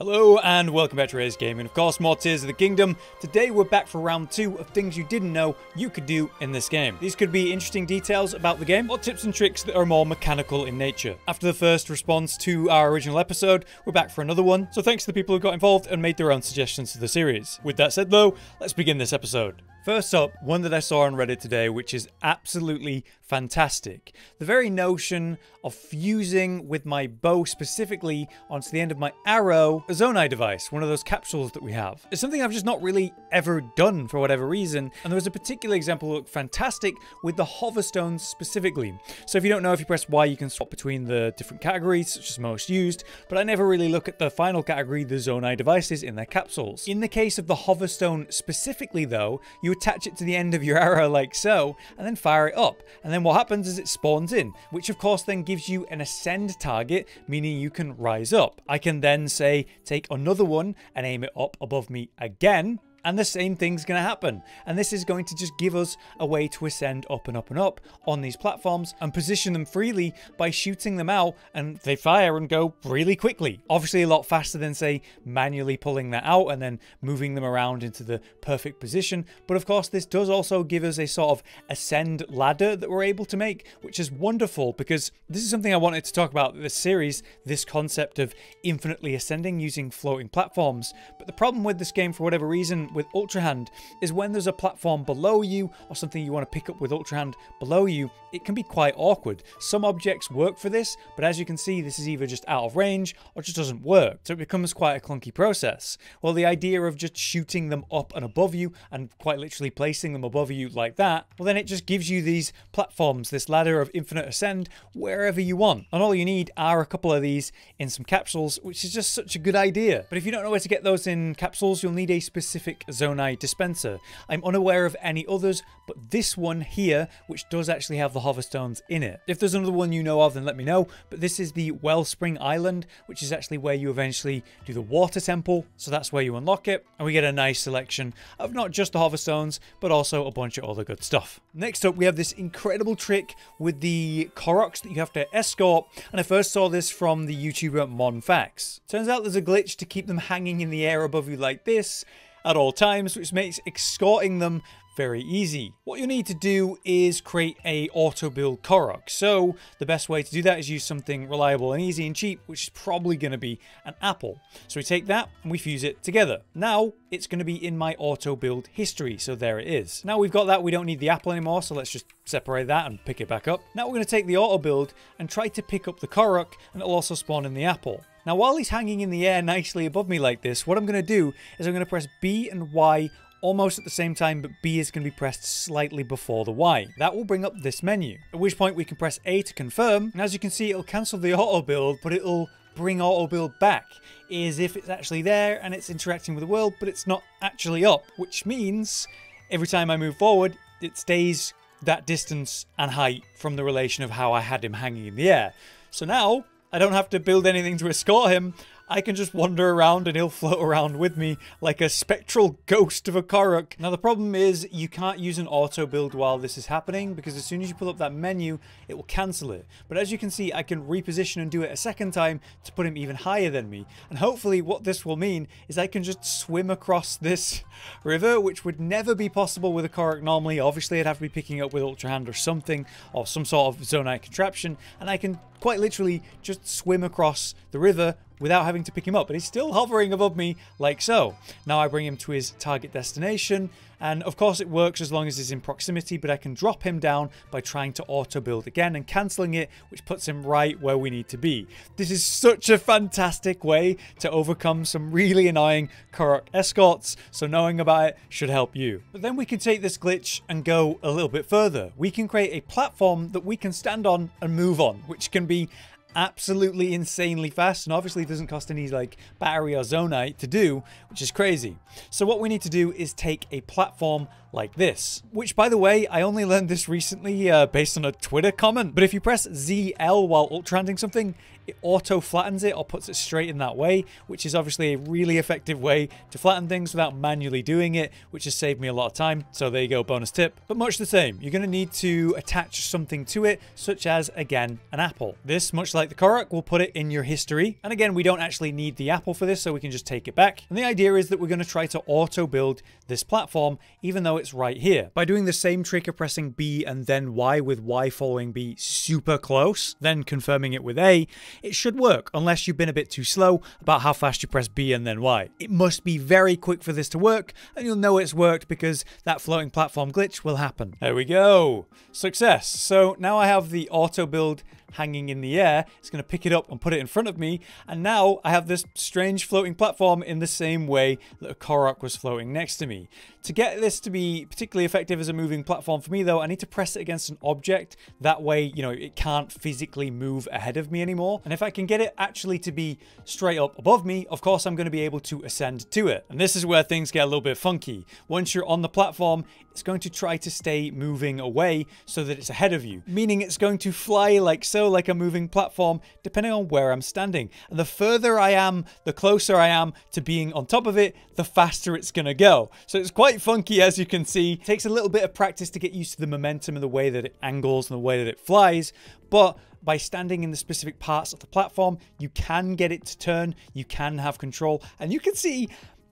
Hello and welcome back to RageGaming. Of course, more Tears of the Kingdom. Today we're back for round 2 of things you didn't know you could do in this game. These could be interesting details about the game or tips and tricks that are more mechanical in nature. After the first response to our original episode, we're back for another one. So thanks to the people who got involved and made their own suggestions to the series. With that said though, let's begin this episode. First up, one that I saw on Reddit today, which is absolutely fantastic. The very notion of fusing with my bow specifically onto the end of my arrow, a Zonai device, one of those capsules that we have. It's something I've just not really ever done for whatever reason, and there was a particular example that looked fantastic with the hover stones specifically. So if you don't know, if you press Y, you can swap between the different categories, such as most used, but I never really look at the final category, the Zonai devices in their capsules. In the case of the hover stone specifically though, you attach it to the end of your arrow like so, and then fire it up. And then what happens is it spawns in, which of course then gives you an ascend target, meaning you can rise up. I can then say, take another one and aim it up above me again, and the same thing's going to happen. And this is going to just give us a way to ascend up and up and up on these platforms and position them freely by shooting them out, and they fire and go really quickly. Obviously a lot faster than, say, manually pulling that out and then moving them around into the perfect position. But of course, this does also give us a sort of ascend ladder that we're able to make, which is wonderful because this is something I wanted to talk about in this series, this concept of infinitely ascending using floating platforms. But the problem with this game, for whatever reason, with Ultra Hand is when there's a platform below you or something you want to pick up with Ultra Hand below you, it can be quite awkward. Some objects work for this, but as you can see, this is either just out of range or just doesn't work. So it becomes quite a clunky process. Well, the idea of just shooting them up and above you and quite literally placing them above you like that, well then it just gives you these platforms, this ladder of infinite ascend wherever you want. And all you need are a couple of these in some capsules, which is just such a good idea. But if you don't know where to get those in capsules, you'll need a specific Zonai dispenser. I'm unaware of any others, but this one here, which does actually have the hover stones in it. If there's another one you know of, then let me know. But this is the Wellspring Island, which is actually where you eventually do the water temple. So that's where you unlock it. And we get a nice selection of not just the hover stones, but also a bunch of other good stuff. Next up, we have this incredible trick with the Koroks that you have to escort. And I first saw this from the YouTuber Monfax. Turns out there's a glitch to keep them hanging in the air above you like this at all times, which makes escorting them very easy. What you need to do is create a auto-build Korok. So the best way to do that is use something reliable and easy and cheap, which is probably going to be an apple. So we take that and we fuse it together. Now it's going to be in my auto-build history. So there it is. Now we've got that, we don't need the apple anymore. So let's just separate that and pick it back up. Now we're going to take the auto-build and try to pick up the Korok, and it'll also spawn in the apple. Now, while he's hanging in the air nicely above me like this, what I'm going to do is I'm going to press B and Y almost at the same time, but B is going to be pressed slightly before the Y. That will bring up this menu, at which point we can press A to confirm. And as you can see, it'll cancel the auto build, but it'll bring auto build back as if it's actually there and it's interacting with the world, but it's not actually up, which means every time I move forward, it stays that distance and height from the relation of how I had him hanging in the air. So now I don't have to build anything to escort him. I can just wander around and he'll float around with me like a spectral ghost of a Korok. Now the problem is you can't use an auto build while this is happening, because as soon as you pull up that menu, it will cancel it. But as you can see, I can reposition and do it a second time to put him even higher than me. And hopefully what this will mean is I can just swim across this river, which would never be possible with a Korok normally. Obviously I'd have to be picking up with Ultra Hand or something, or some sort of Zonai contraption, and I can quite literally just swim across the river without having to pick him up, but he's still hovering above me like so. Now I bring him to his target destination, and of course it works as long as he's in proximity, but I can drop him down by trying to auto build again and cancelling it, which puts him right where we need to be. This is such a fantastic way to overcome some really annoying Korok escorts, so knowing about it should help you. But then we can take this glitch and go a little bit further. We can create a platform that we can stand on and move on, which can be absolutely insanely fast, and obviously it doesn't cost any like battery or Zonite to do, which is crazy. So what we need to do is take a platform like this. Which, by the way, I only learned this recently based on a Twitter comment. But if you press ZL while ultra-handing something, it auto flattens it or puts it straight in that way, which is obviously a really effective way to flatten things without manually doing it, which has saved me a lot of time. So there you go, bonus tip. But much the same, you're going to need to attach something to it, such as, again, an apple. This, much like the Korok, will put it in your history. And again, we don't actually need the apple for this, so we can just take it back. And the idea is that we're going to try to auto build this platform, even though it's right here. By doing the same trick of pressing B and then Y, with Y following B super close, then confirming it with A, it should work, unless you've been a bit too slow about how fast you press B and then Y. It must be very quick for this to work, and you'll know it's worked because that floating platform glitch will happen. There we go. Success. So now I have the auto build hanging in the air. It's going to pick it up and put it in front of me, and now I have this strange floating platform in the same way that a Korok was floating next to me. To get this to be particularly effective as a moving platform for me, though, I need to press it against an object. That way, you know, it can't physically move ahead of me anymore. And if I can get it actually to be straight up above me, of course I'm going to be able to ascend to it. And this is where things get a little bit funky. Once you're on the platform, it's going to try to stay moving away so that it's ahead of you, meaning it's going to fly like so, like a moving platform, depending on where I'm standing. And the further I am, the closer I am to being on top of it, the faster it's going to go. So it's quite funky, as you can see. It takes a little bit of practice to get used to the momentum and the way that it angles and the way that it flies, but by standing in the specific parts of the platform, you can get it to turn, you can have control, and you can see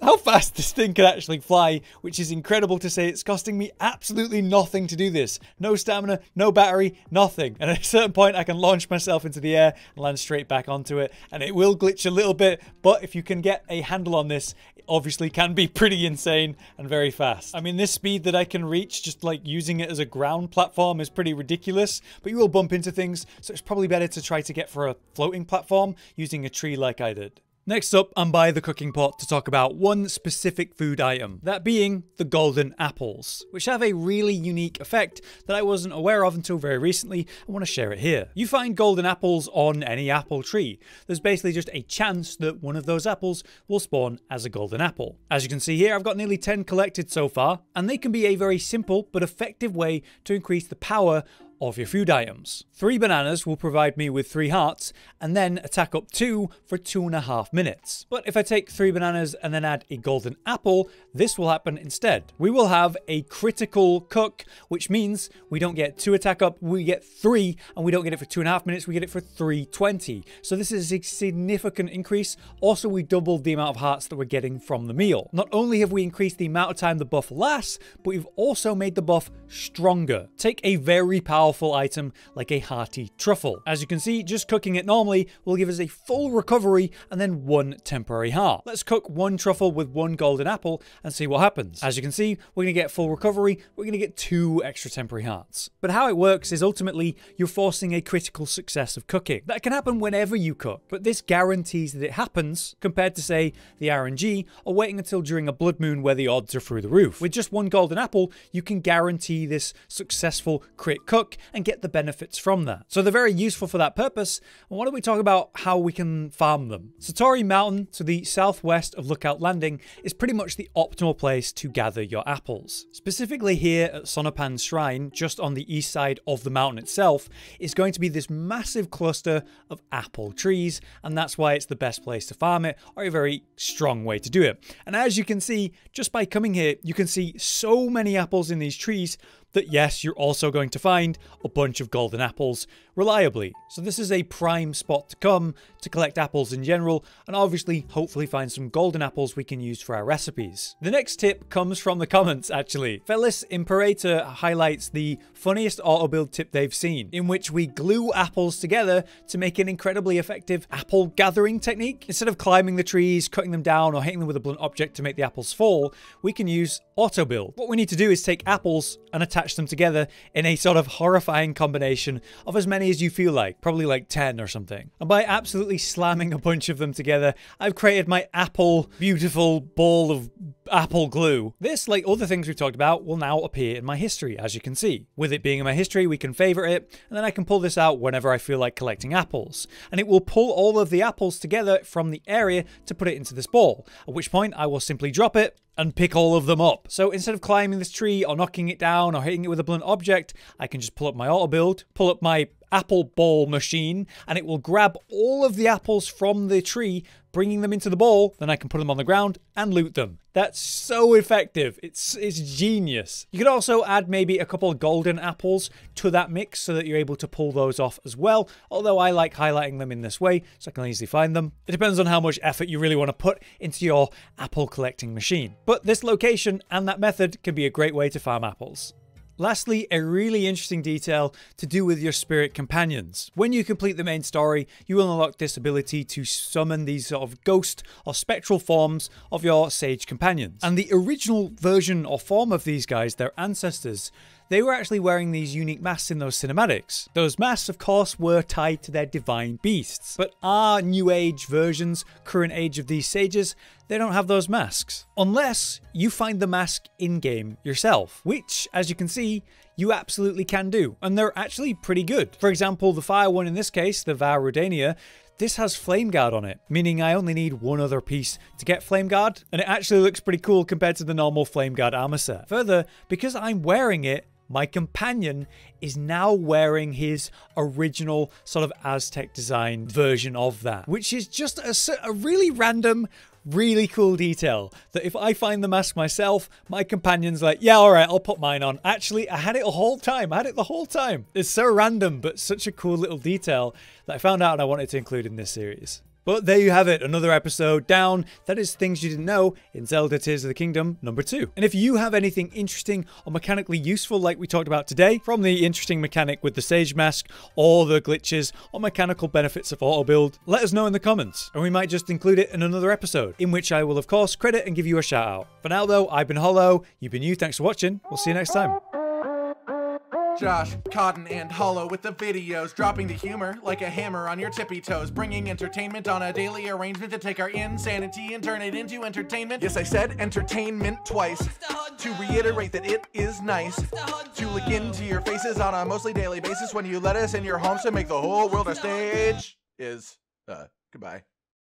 how fast this thing can actually fly, which is incredible to say. It's costing me absolutely nothing to do this. No stamina, no battery, nothing. And at a certain point, I can launch myself into the air and land straight back onto it. And it will glitch a little bit, but if you can get a handle on this, it obviously can be pretty insane and very fast. I mean, this speed that I can reach just like using it as a ground platform is pretty ridiculous, but you will bump into things, so it's probably better to try to get for a floating platform using a tree like I did. Next up, I'm by the cooking pot to talk about one specific food item, that being the golden apples, which have a really unique effect that I wasn't aware of until very recently. I want to share it here. You find golden apples on any apple tree. There's basically just a chance that one of those apples will spawn as a golden apple. As you can see here, I've got nearly 10 collected so far, and they can be a very simple but effective way to increase the power of your food items. 3 bananas will provide me with 3 hearts, and then attack up 2 for 2.5 minutes. But if I take 3 bananas and then add a golden apple, this will happen instead. We will have a critical cook, which means we don't get 2 attack up, we get 3, and we don't get it for 2.5 minutes, we get it for 3:20. So this is a significant increase. Also, we doubled the amount of hearts that we're getting from the meal. Not only have we increased the amount of time the buff lasts, but we've also made the buff stronger. Take a very powerful item like a hearty truffle. As you can see, just cooking it normally will give us a full recovery and then 1 temporary heart. Let's cook 1 truffle with 1 golden apple and see what happens. As you can see, we're going to get full recovery, we're going to get 2 extra temporary hearts. But how it works is ultimately you're forcing a critical success of cooking. That can happen whenever you cook, but this guarantees that it happens compared to, say, the RNG or waiting until during a blood moon where the odds are through the roof. With just 1 golden apple, you can guarantee this successful crit cook and get the benefits from that. So they're very useful for that purpose. And why don't we talk about how we can farm them? Satori Mountain to the southwest of Lookout Landing is pretty much the optimal place to gather your apples. Specifically here at Sonopan's Shrine, just on the east side of the mountain itself, is going to be this massive cluster of apple trees, and that's why it's the best place to farm it, or a very strong way to do it. And as you can see, just by coming here, you can see so many apples in these trees that yes, you're also going to find a bunch of golden apples reliably. So this is a prime spot to come to collect apples in general, and obviously hopefully find some golden apples we can use for our recipes. The next tip comes from the comments actually. Felis Imperator highlights the funniest auto build tip they've seen, in which we glue apples together to make an incredibly effective apple gathering technique. Instead of climbing the trees, cutting them down, or hitting them with a blunt object to make the apples fall, we can use auto build. What we need to do is take apples and attach them together in a sort of horrifying combination of as many as you feel like, probably like 10 or something. And by absolutely slamming a bunch of them together, I've created my apple beautiful ball of apple glue. This, like other things we've talked about, will now appear in my history, as you can see. With it being in my history, we can favorite it, and then I can pull this out whenever I feel like collecting apples. And it will pull all of the apples together from the area to put it into this ball, at which point I will simply drop it and pick all of them up. So instead of climbing this tree or knocking it down or hitting it with a blunt object, I can just pull up my Autobuild, pull up my apple ball machine, and it will grab all of the apples from the tree, bringing them into the ball. Then I can put them on the ground and loot them. That's so effective. It's genius. You could also add maybe a couple of golden apples to that mix so that you're able to pull those off as well. Although I like highlighting them in this way so I can easily find them. It depends on how much effort you really want to put into your apple collecting machine. But this location and that method can be a great way to farm apples. Lastly, a really interesting detail to do with your spirit companions. When you complete the main story, you will unlock this ability to summon these sort of ghost or spectral forms of your sage companions. And the original version or form of these guys, their ancestors, they were actually wearing these unique masks in those cinematics. Those masks, of course, were tied to their divine beasts. But our new age versions, current age of these sages, they don't have those masks. Unless you find the mask in-game yourself, which, as you can see, you absolutely can do. And they're actually pretty good. For example, the fire one in this case, the Var Rodania, this has Flame Guard on it, meaning I only need one other piece to get Flame Guard, and it actually looks pretty cool compared to the normal Flame Guard armor set. Further, because I'm wearing it, my companion is now wearing his original sort of Aztec designed version of that, which is just a really random, really cool detail that if I find the mask myself, my companion's like, yeah, all right, I'll put mine on. Actually, I had it the whole time. I had it the whole time. It's so random, but such a cool little detail that I found out and I wanted to include in this series. But there you have it, another episode down. That is things you didn't know in Zelda Tears of the Kingdom #2. And if you have anything interesting or mechanically useful like we talked about today, from the interesting mechanic with the Sage Mask, or the glitches, or mechanical benefits of Autobuild, let us know in the comments. And we might just include it in another episode, in which I will of course credit and give you a shout out. For now though, I've been Hollow, you've been you, thanks for watching, we'll see you next time. Josh, Cotton, and Hollow with the videos, dropping the humor like a hammer on your tippy toes, bringing entertainment on a daily arrangement to take our insanity and turn it into entertainment. Yes, I said entertainment twice, to reiterate that it is nice to look into your faces on a mostly daily basis when you let us in your homes to make the whole world a stage. Goodbye.